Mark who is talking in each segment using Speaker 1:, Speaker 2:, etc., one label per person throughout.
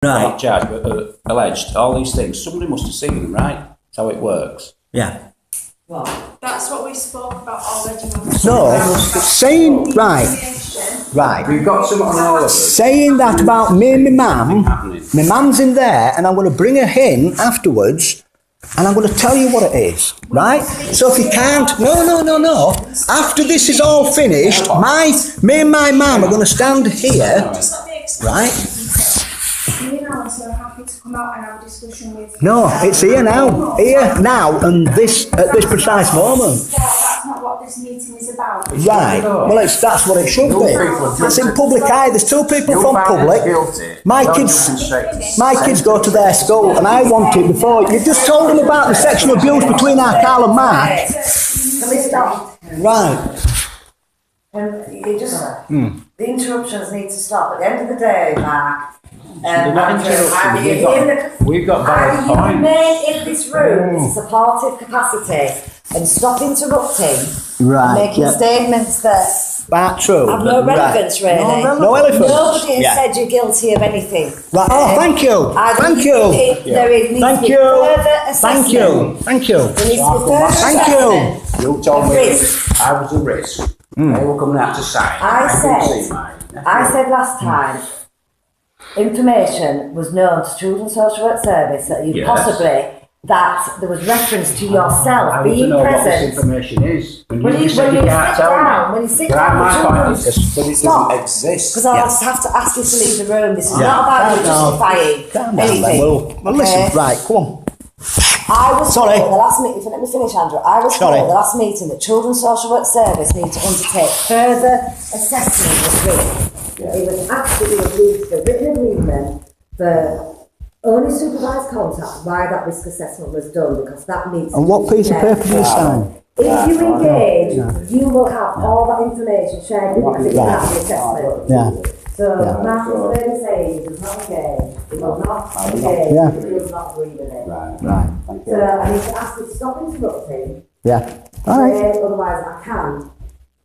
Speaker 1: right, charged, alleged, all these things. Somebody must have seen them, right? That's how it works.
Speaker 2: Yeah.
Speaker 3: Well, that's what we spoke about already.
Speaker 2: So, saying, right,
Speaker 1: We've got something on all of us.
Speaker 2: saying that about me and my mum's in there, and I'm going to bring her in afterwards, and I'm going to tell you what it is, right? So if you can't, no. After this is all finished, me and my mum are going to stand here, right?
Speaker 3: Me and Alice are happy to come out and have a discussion with.
Speaker 2: No, it's here now, and this at this precise moment.
Speaker 3: That's not what this meeting is about.
Speaker 2: Right. Well, that's what it should be. It's in public eye. There's two people from public. My kids go to their school, and I want it before. You just told them about the sexual abuse between our Carl and Mark.
Speaker 4: Can we stop?
Speaker 2: Right.
Speaker 4: You just the interruptions need to stop. At the end of the day, Mark.
Speaker 1: They're not interrupting. We've got valid
Speaker 4: you
Speaker 1: points.
Speaker 4: remain in this room to supportive capacity and stop interrupting,
Speaker 2: Right.
Speaker 4: making statements that
Speaker 2: That's true.
Speaker 4: have no relevance, really.
Speaker 2: No relevance.
Speaker 4: Nobody has said you're guilty of anything.
Speaker 2: Right. Oh, thank you. Thank you.
Speaker 4: There needs
Speaker 2: Thank
Speaker 4: to be
Speaker 2: you.
Speaker 4: further assessment.
Speaker 2: Thank you. Thank you.
Speaker 4: There needs to be further
Speaker 2: Thank
Speaker 4: assessment.
Speaker 1: You told me
Speaker 4: Risk.
Speaker 1: I was a risk. They were coming out to sign.
Speaker 4: I said last time, information was known to Children's Social Work Service that you possibly, that there was reference to yourself being
Speaker 1: know
Speaker 4: present.
Speaker 1: what this information is.
Speaker 4: When you sit down,
Speaker 1: but
Speaker 4: the
Speaker 1: it doesn't
Speaker 4: stop.
Speaker 1: exist.
Speaker 4: Because I'll just have to ask you to leave the room. This is not about you justifying
Speaker 2: Calm down,
Speaker 4: anything.
Speaker 2: then. Well, listen. Right. Come on.
Speaker 4: I was
Speaker 2: Sorry.
Speaker 4: told the last meeting, let me finish, Andrew. I was told the last meeting that Children's Social Work Service need to undertake further assessment of this risk. It was actually agreed to the written agreement for only supervised contact why that risk assessment was done, because that needs
Speaker 2: And what piece of paper do you sign?
Speaker 4: If you engage, you will have all that information shared with you because it's part of the assessment.
Speaker 2: Yeah.
Speaker 4: So Mark is really saying he does not engage, he will not engage,
Speaker 2: Yeah.
Speaker 4: he will not agree with it.
Speaker 2: Right.
Speaker 4: So I need to ask you to stop interrupting.
Speaker 2: Yeah. All right.
Speaker 4: Otherwise I can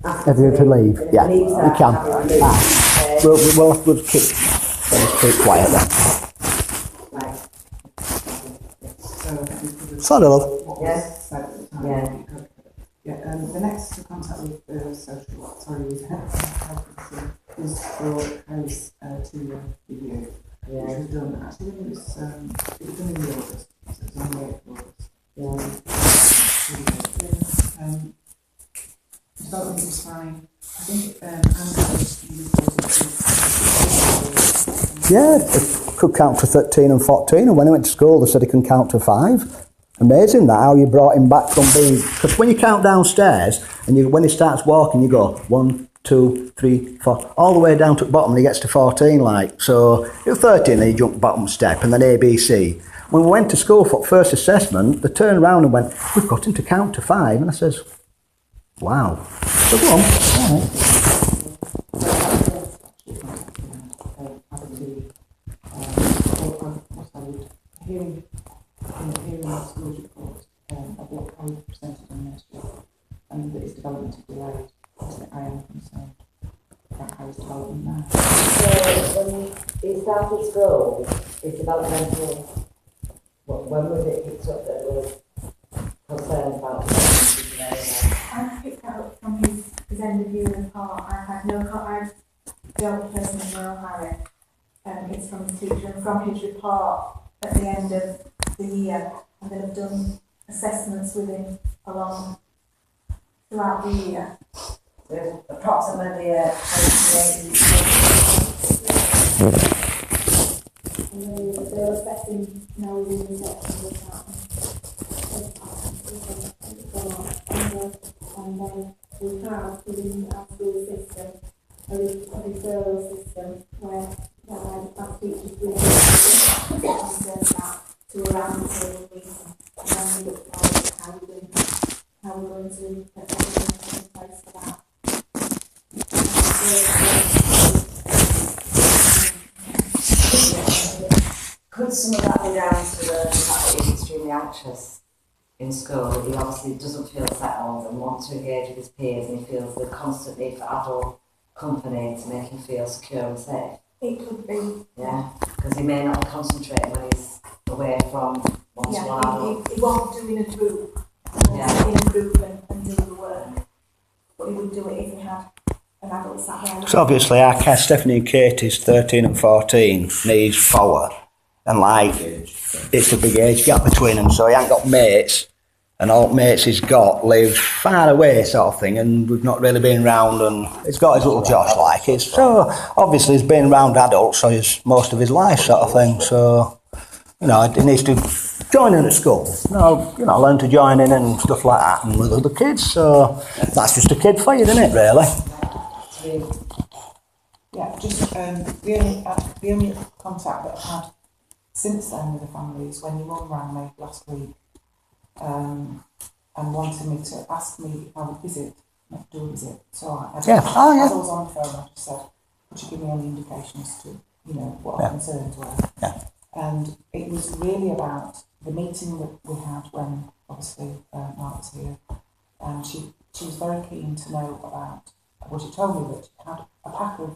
Speaker 4: ask
Speaker 2: Everyone to leave.
Speaker 4: and
Speaker 2: Yeah.
Speaker 4: leave
Speaker 2: We
Speaker 4: that
Speaker 2: can.
Speaker 4: having leave.
Speaker 2: We'll keep quiet then.
Speaker 4: Right.
Speaker 2: Sorry, love.
Speaker 4: Yes. Yeah.
Speaker 5: Yeah, the next contact with with health is for Harry's 2-year review, which was done actually when it was done in August, so it was on the 8th of August. I felt like it was fine. I think
Speaker 2: Yeah, it could count to 13 and 14, and when he went to school they said he can count to 5. Amazing that, how you brought him back from being... Because when you count downstairs, and when he starts walking, you go 1, 2, 3, 4, all the way down to the bottom, and he gets to 14, like. So, at 13, then he jumped bottom step, and then ABC. When we went to school for first assessment, they turned around and went, we've got him to count to 5, and I says, wow. So go on, all right.
Speaker 5: hearing the school's report of what I presented on nursery and that his development is delayed, I am concerned about how his development now.
Speaker 4: So when he started school, his developmental, when was it picked up that was concerned about
Speaker 3: I picked that up from his end of year report. I've dealt with personally with Royal Harry. It's from his teacher and from his report at the end of the year, and then I've done assessments with him along throughout the year.
Speaker 4: There's approximately 28
Speaker 3: They're expecting no reception with that. And then we have within our school system a referral system where our teachers will concern that to around the table meeting, and then we look forward to how we're going to put everything in place for that.
Speaker 4: Could some of that be down to the fact that he's extremely anxious in school? He obviously doesn't feel settled and wants to engage with his peers, and he feels the constant need for adult company to make him feel secure and safe.
Speaker 3: It could be.
Speaker 4: Yeah, because he may not concentrate when he's away from one to one adult.
Speaker 3: He won't do in a group.
Speaker 4: Yeah.
Speaker 3: In a group and do the work. But he would do it if he had an adult sat there.
Speaker 2: So obviously our Stephanie and Katie's 13 and 14 needs power. And like, it's a big age gap between them, so he ain't got mates. And all mates he's got live far away sort of thing, and we've not really been round, and he's got his little Josh like it. So obviously he's been round adults so he's most of his life sort of thing. So, you know, he needs to join in at school. You know, learn to join in and stuff like that, and with other kids. So that's just a kid for you, isn't it, really?
Speaker 5: Yeah, just the only contact that I've had since then with the family is when your mum rang me last week and wanted me to ask me if I would visit, not do a visit. So as I was on the phone, I just said, could you give me any indication as to, you know, what our concerns were?
Speaker 2: Yeah.
Speaker 5: And it was really about the meeting that we had when, obviously, Mark was here. And she was very keen to know about, well, she told me that she had a pack of,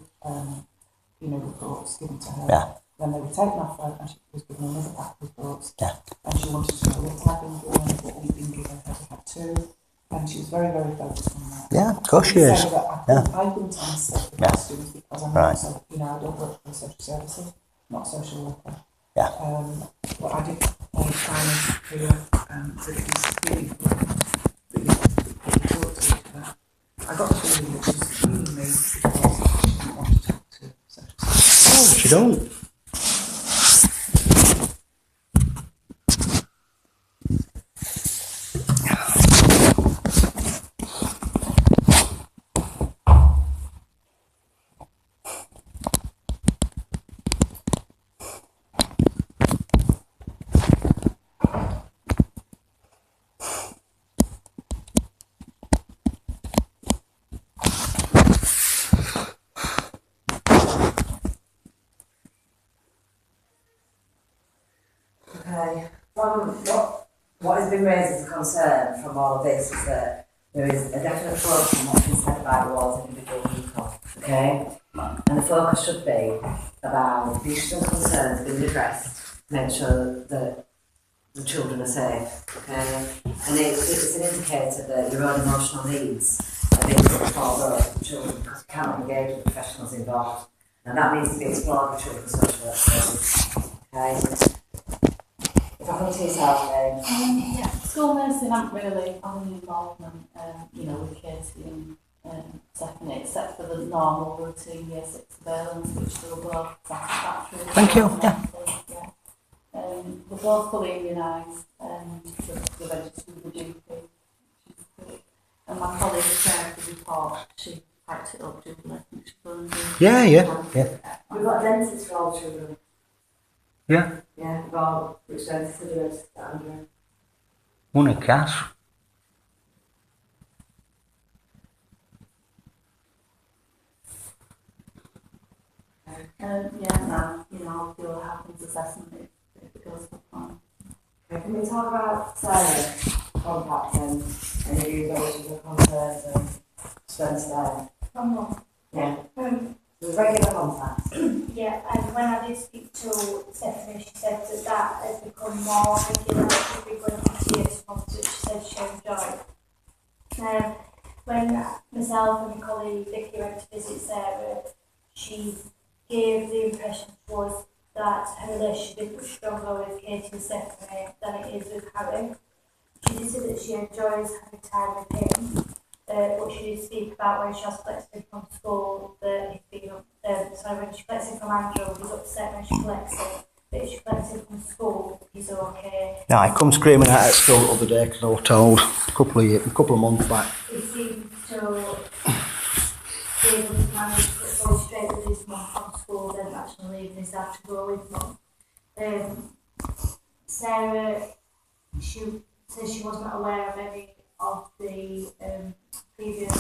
Speaker 5: you know, reports given to her.
Speaker 2: Yeah.
Speaker 5: Then they were taken off her and she was given another pack of reports.
Speaker 2: Yeah.
Speaker 5: And she wanted to know what I'd been given, what we'd been given, had we had two. And she was very, very focused on that.
Speaker 2: Yeah, of course she is.
Speaker 5: So that I couldn't answer the questions because I'm not, so, you know, I don't work for social services, not social worker.
Speaker 2: Yeah.
Speaker 5: But I did want to try and feel that it was really talk to each other. I got the feeling that she was feeling me because she didn't want to talk to social services.
Speaker 2: Oh, she don't.
Speaker 4: Okay. What has been raised as a concern from all of this is that there is a definite focus on what's been said about the walls of individual people. Okay? And the focus should be about the issues and concerns being addressed to make sure that the children are safe. Okay? And it's an indicator that your own emotional needs are being put forward for children because you cannot engage with professionals involved. And that needs to be explored with children's social work services. Okay? If I come to yourself,
Speaker 6: yeah, school nursing haven't really had any involvement, you know, with Katie and Stephanie, except for the normal routine year 6 surveillance, which they were both satisfactory.
Speaker 2: Thank you. Yeah.
Speaker 6: They're both fully immunised and they're registered with the GP, which is good. And my colleague shared the report, she typed it up, didn't I think she phoned in.
Speaker 2: Yeah.
Speaker 4: we've got dentists for all children.
Speaker 2: Yeah.
Speaker 4: Yeah, well, which dentists are doing that, Andrew?
Speaker 2: One of Cass.
Speaker 6: No, you know, I'll do a happens assessment if it goes for plan.
Speaker 4: Okay, can we talk about Sarah's contact and any views on issues and concerns and strengths there? Yeah. The regular contact.
Speaker 3: Yeah, and when I did speak to Stephanie, she said that has become more regular, she's been going on to years months, which she said she enjoyed. When myself and my colleague Vicky went to visit Sarah, she gave the impression to us that her relationship is much stronger with Katie and Stephanie than it is with Harry. She did say that she enjoys having time with him. But she did speak about when she has collected him from school, that he's been when she collects him from Andrew, he's upset when she collects him. But if she collects him from school, he's okay.
Speaker 2: No, I come screaming out at school the other day because I was told a couple of months back.
Speaker 3: He seemed to be able to manage to go straight with his mum from school, then actually leaving his dad to go with mum. Sarah, she says she wasn't aware of any of the previous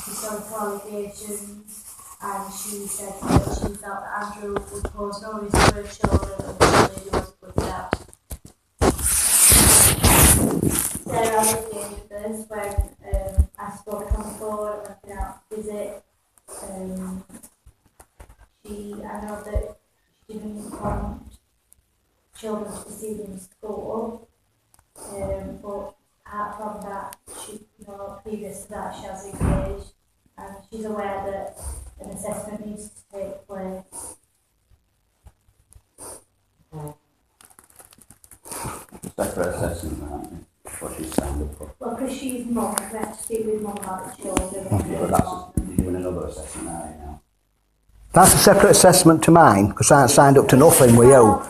Speaker 3: historical allegations, and she said that she felt that Andrew would pose no risk to her children until he was a good dad. Sarah was dangerous when I spoke on the phone and I've been out to visit. I know that children to see them in school. But apart from that, previous to that, she has engaged, and she's aware that an assessment needs to take place.
Speaker 1: Separate assessment, aren't you? What she's signed up for.
Speaker 3: Well, because she's mum, we have to speak with mum about the children.
Speaker 1: But that's, you're doing another assessment, aren't you now?
Speaker 2: That's a separate assessment to mine, because I ain't signed up to nothing with you.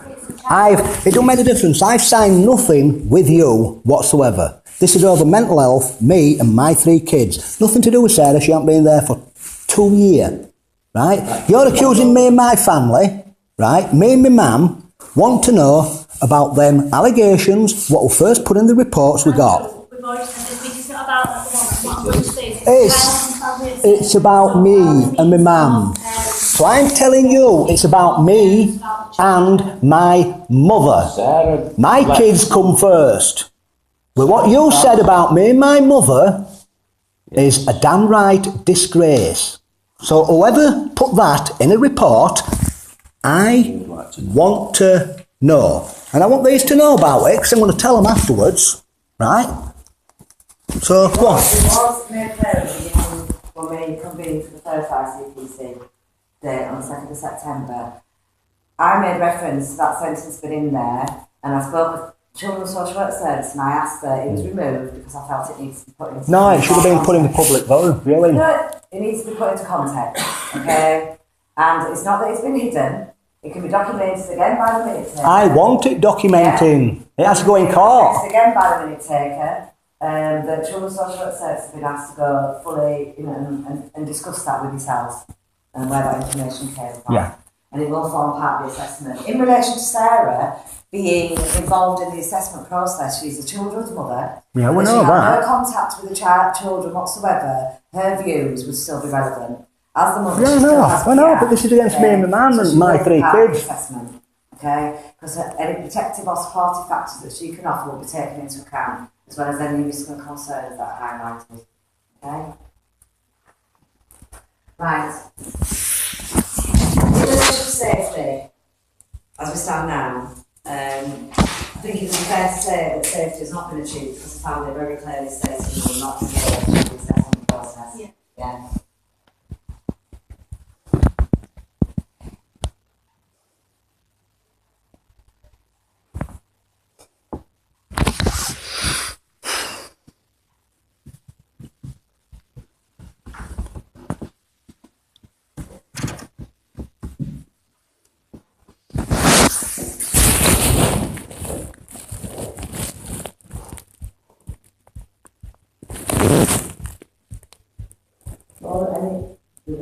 Speaker 2: It don't make a difference. I've signed nothing with you whatsoever. This is over mental health, me and my 3 kids. Nothing to do with Sarah. She hasn't been there for 2 years, right? You're accusing me and my family, right? Me and my mum want to know about them allegations, what we first put in the reports we got.
Speaker 3: We've already said this, it's not about at the moment. What I'm going to say is
Speaker 2: It's about me and my mum. So I'm telling you, it's about me and my mother.
Speaker 1: Sarah,
Speaker 2: My kids come first. But what you said about me and my mother is a damn right disgrace. So whoever put that in a report, I want to know. And I want these to know about it, because I'm going to tell them afterwards, right? So, go on.
Speaker 4: It was made clear at the beginning when we convened for the first ICPC day on the 2nd of September. I made reference to that sentence been in there, and I spoke with Children's Social Work Service, and I asked that it was removed because I felt it needs to be put into
Speaker 2: No, it should have been put in the public vote, really.
Speaker 4: No, it needs to be put into context, okay? And it's not that it's been hidden. It can be documented again by the minute taker.
Speaker 2: I want it documenting. It has to go in court.
Speaker 4: It's again by the minute taker. The Children's Social Work Service have been asked to go fully and discuss that with yourselves and where that information came from.
Speaker 2: Yeah.
Speaker 4: And it will form part of the assessment. In relation to Sarah being involved in the assessment process, she's a children's mother.
Speaker 2: Yeah, we
Speaker 4: If
Speaker 2: know
Speaker 4: she had
Speaker 2: that.
Speaker 4: no contact with the children whatsoever, her views would still be relevant. As the mother,
Speaker 2: Yeah,
Speaker 4: she still has
Speaker 2: I know,
Speaker 4: PR,
Speaker 2: but this is against me and my man and
Speaker 4: she
Speaker 2: my
Speaker 4: will
Speaker 2: 3
Speaker 4: be part of the
Speaker 2: kids.
Speaker 4: assessment, okay? Because any protective or supportive factors that she can offer will be taken into account, as well as any risks and concerns that are highlighted, okay? Right. In relation to safety, as we stand now, I think it would be fair to say that safety has not been achieved because the family very clearly states we will not engage in the assessment process. Yeah.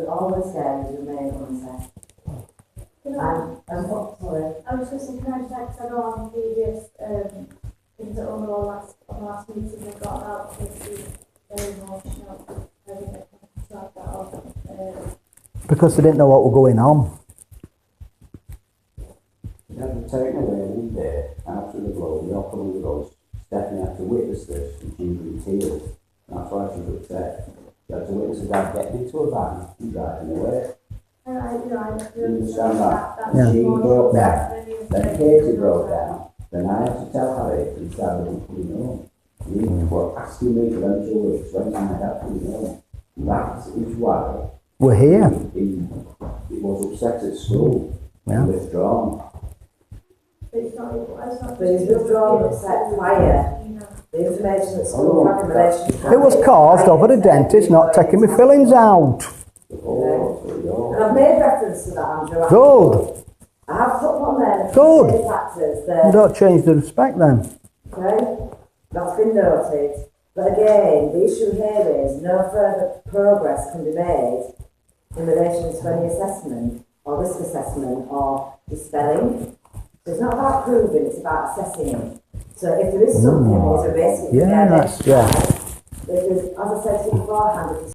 Speaker 4: Always said is remain unsaid. Sorry.
Speaker 3: I was just thinking, I know on previous things that on the last meeting we got out, it's very emotional. I think I can start that off.
Speaker 2: Because they didn't know what was going on.
Speaker 1: You have to take away one day after the blow, the opposite with us. Stephanie had to witness this and she was in tears. That's why she was upset. You had to witness a dad getting into a van and driving away.
Speaker 3: And I
Speaker 1: You understand that?
Speaker 2: Yeah.
Speaker 1: She broke down. Then Katie broke down. Then I had to tell Harry and Dad wasn't coming home. You were asking me for them 2 weeks when I had coming home. That is why
Speaker 2: We're here.
Speaker 1: he was upset at school
Speaker 2: Yeah.
Speaker 1: and withdrawn.
Speaker 3: But it's not
Speaker 4: But he's withdrawn except prior. The information at school had in relation to
Speaker 2: It was caused over the dentist not taking my fillings out.
Speaker 4: And I've made reference to that, Andrew.
Speaker 2: Good.
Speaker 4: I have put on there the
Speaker 2: Good.
Speaker 4: factors
Speaker 2: You
Speaker 4: that,
Speaker 2: don't change the respect then.
Speaker 4: okay, that's been noted. But again, the issue here is no further progress can be made in relation to any assessment or risk assessment or dispelling. So it's not about proving, it's about assessing. So if there is something, there's a risk, it can be
Speaker 2: Yeah,
Speaker 4: identified.
Speaker 2: yeah.
Speaker 4: If there's, as I said to you beforehand, if